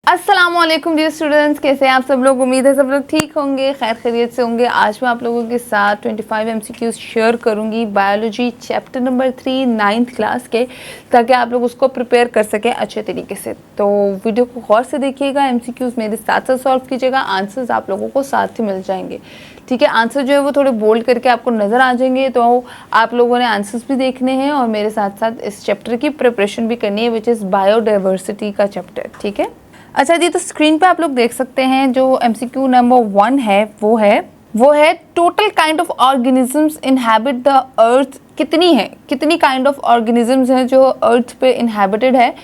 अस्सलाम वालेकुम dear students, कैसे हैं आप सब लोग। उम्मीद है सब लोग ठीक होंगे, खैर खैरियत से होंगे। आज मैं आप लोगों के साथ 25 MCQs शेयर करूंगी biology chapter number 3 9th class के, ताकि आप लोग उसको प्रिपेयर कर सकें अच्छे तरीके से। तो वीडियो को गौर से देखिएगा, MCQs मेरे साथ साथ सॉल्व कीजिएगा, आंसर्स आप लोगों को साथ ही मिल जाएंगे। ठीक है, आंसर जो है वो थोड़े बोल्ड करके आपको नज़र आ जाएंगे, तो आप लोगों ने आंसर्स भी देखने हैं और मेरे साथ साथ इस चैप्टर की प्रिपरेशन भी करनी है, विच इज़ बायोडाइवर्सिटी का चैप्टर। ठीक है, अच्छा जी, तो स्क्रीन पे आप लोग देख सकते हैं जो MCQ नंबर 1 है वो है total kind of organisms inhabit the earth. कितनी काइंड ऑफ ऑर्गेनिजम्स हैं जो अर्थ पे इनहैबिटेड है।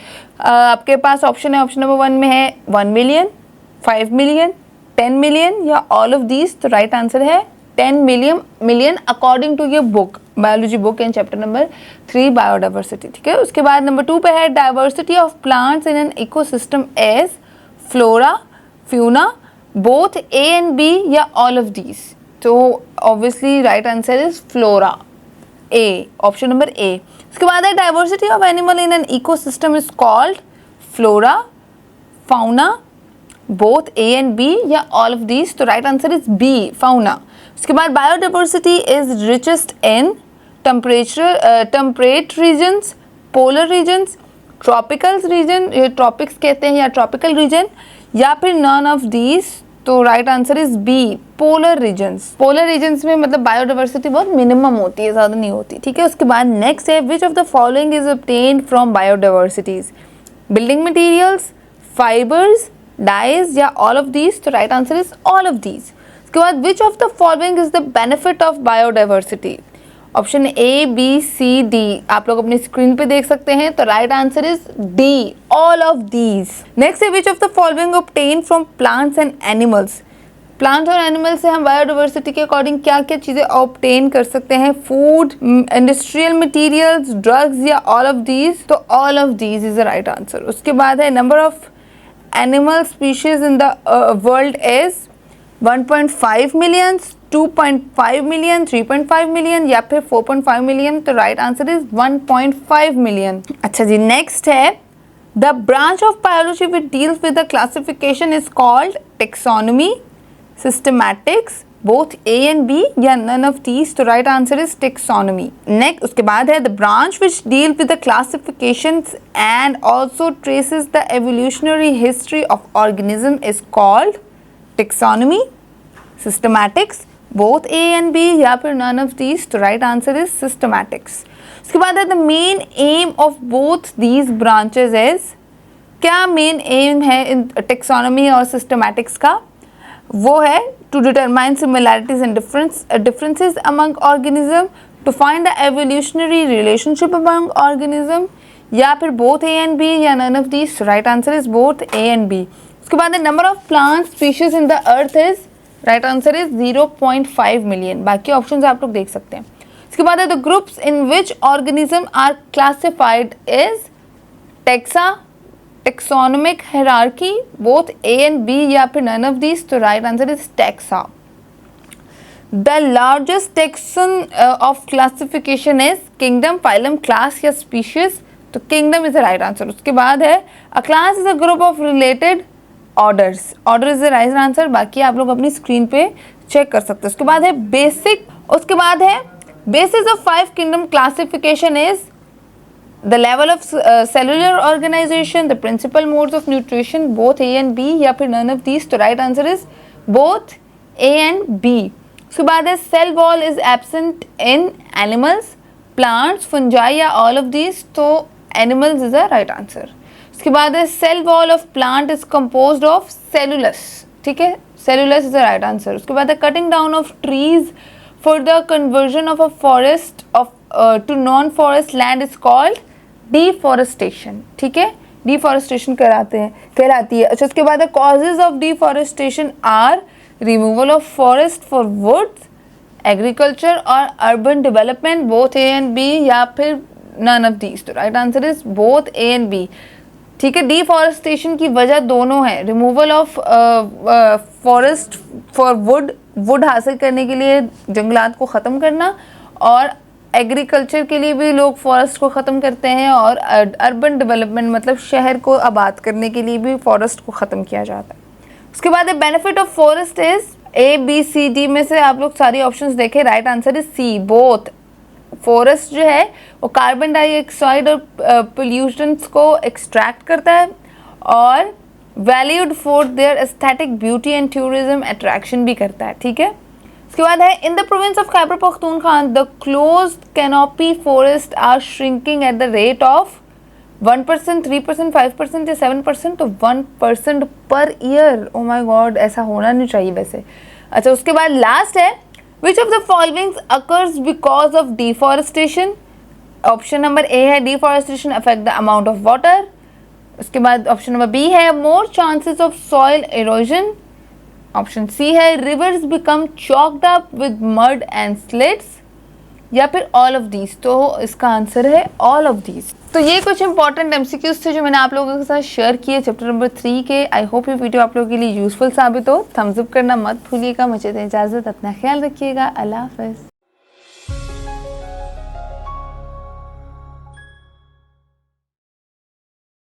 आपके पास ऑप्शन है, ऑप्शन नंबर 1 में है 1 मिलियन, 5 मिलियन, 10 मिलियन या ऑल ऑफ दीज। तो राइट आंसर है 10 मिलियन अकॉर्डिंग टू ये book, biology book in chapter number 3 biodiversity. ठीक है, उसके बाद नंबर 2 पे है diversity of plants in an ecosystem as flora, fauna, both A and B या ऑल ऑफ दीज। तो obviously right answer is flora, A, option number A. उसके बाद है diversity of animal in an ecosystem is called flora, fauna, both A and B या all of these. तो right answer is B, fauna. उसके बाद biodiversity is richest in temperate regions, polar regions, tropical region, ये tropics कहते हैं, या tropical region, या फिर नॉन ऑफ दीज। तो right answer is B, polar regions. Polar regions में मतलब बायोडाइवर्सिटी बहुत मिनिमम होती है, ज़्यादा नहीं होती। ठीक है, उसके बाद नेक्स्ट है which of the following is obtained from biodiversities, building materials, fibres, dyes या ऑल ऑफ दीज। तो right answer is all of these. उसके बाद which of the following is the benefit of biodiversity, option a, b, c, d. आप लोग अपनी screen पे देख सकते हैं। तो right answer is d, all of these. Next है which of the following obtain from plants and animals. Plants और एनिमल से हम बायोडाइवर्सिटी के अकॉर्डिंग क्या क्या चीज़ें ऑब्टेन कर सकते हैं, फूड, इंडस्ट्रियल मटीरियल्स, ड्रग्स या ऑल ऑफ दीज। तो all of these is the right answer. उसके बाद है number of animal species in the world is 1.5 million, 2.5 million, 3.5 million या फिर 4.5 मिलियन। तो राइट आंसर इज 1.5 मिलियन। अच्छा जी, नेक्स्ट है the branch of biology which deals with the classification is called taxonomy, systematics, both A and B या none of these. तो right answer is taxonomy. Next उसके बाद है the branch which deal with the classification and also traces the evolutionary history of organism is called taxonomy, systematics, both A and B या फिर none of these. तो right answer is systematics. उसके बाद है the main aim of both these branches is, क्या main aim है in taxonomy और systematics का, वो है to determine similarities and differences among organism, to find the evolutionary relationship among organism या फिर बोथ ए एंड बी या none of these. Right answer is both A and B. उसके बाद है number of plant species in the earth is, right answer is 0.5 million. बाकी options आप लोग देख सकते हैं। इसके बाद है the groups in which organism are classified is taxa, taxonomic hierarchy, both A and B या फिर नन ऑफ दीज। तो right answer is taxa. The largest taxon of classification is kingdom, phylum, class या species. तो kingdom is the right answer. उसके बाद है a class is a group of related orders, order is the right answer. बाकी आप लोग अपनी screen पे चेक कर सकते हैं। उसके बाद है बेसिक, उसके बाद है basis of 5 kingdom classification is the level of cellular organization, the principal modes of nutrition, both A and B या फिर नन ऑफ दीज। तो right answer is both A and B. उसके बाद है cell wall is absent in animals, plants, fungi या all of these. तो animals is the right answer. उसके बाद है cell wall of plant is composed of cellulose. ठीक है, cellulose is the right answer. उसके बाद है cutting down of trees for the conversion of a forest of to non forest land is called deforestation. ठीक है, deforestation कहलाती है। अच्छा, उसके बाद है causes of deforestation are removal of forest for woods, agriculture और urban development, both A and B या फिर नन ऑफ दीज। तो right answer is both A and b. ठीक है, डिफॉरेस्टेशन की वजह दोनों है, removal of forest for would हासिल करने के लिए जंगलात को ख़त्म करना, और एग्रीकल्चर के लिए भी लोग फॉरेस्ट को ख़त्म करते हैं, और अर्बन डेवलपमेंट मतलब शहर को आबाद करने के लिए भी फॉरेस्ट को ख़त्म किया जाता है। उसके बाद है benefit of forest is ABCD में से आप लोग सारी ऑप्शंस देखें, right answer is C both. Forest जो है वो कार्बन डाइऑक्साइड और पोल्यूशंस को एक्सट्रैक्ट करता है, और valued for their aesthetic beauty and tourism attraction भी करता है, ठीक है। उसके बाद है in the province of Khyber Pakhtunkhwa the closed canopy forest are shrinking at the rate of 1%, 3%, 5% या 7%, तो 1% पर ईयर। ओ माई गॉड, ऐसा होना नहीं चाहिए वैसे। अच्छा, उसके बाद लास्ट है which of the following occurs because of deforestation. Option number A है deforestation affect the amount of water. उसके बाद ऑप्शन नंबर B है more chances of soil erosion. Option C है reverse become choked up with mud and slits, या फिर all of these. तो इसका answer है ऑल ऑफ दीज। तो ये कुछ इंपॉर्टेंट MCQs थे जो मैंने आप लोगों के साथ शेयर किए चैप्टर नंबर 3 के। आई होप ये वीडियो आप लोगों के लिए यूजफुल साबित हो। थम्स अप करना मत भूलिएगा। मुझे दें इजाज़त, अपना ख्याल रखिएगा। अल्लाह हाफ़िज़।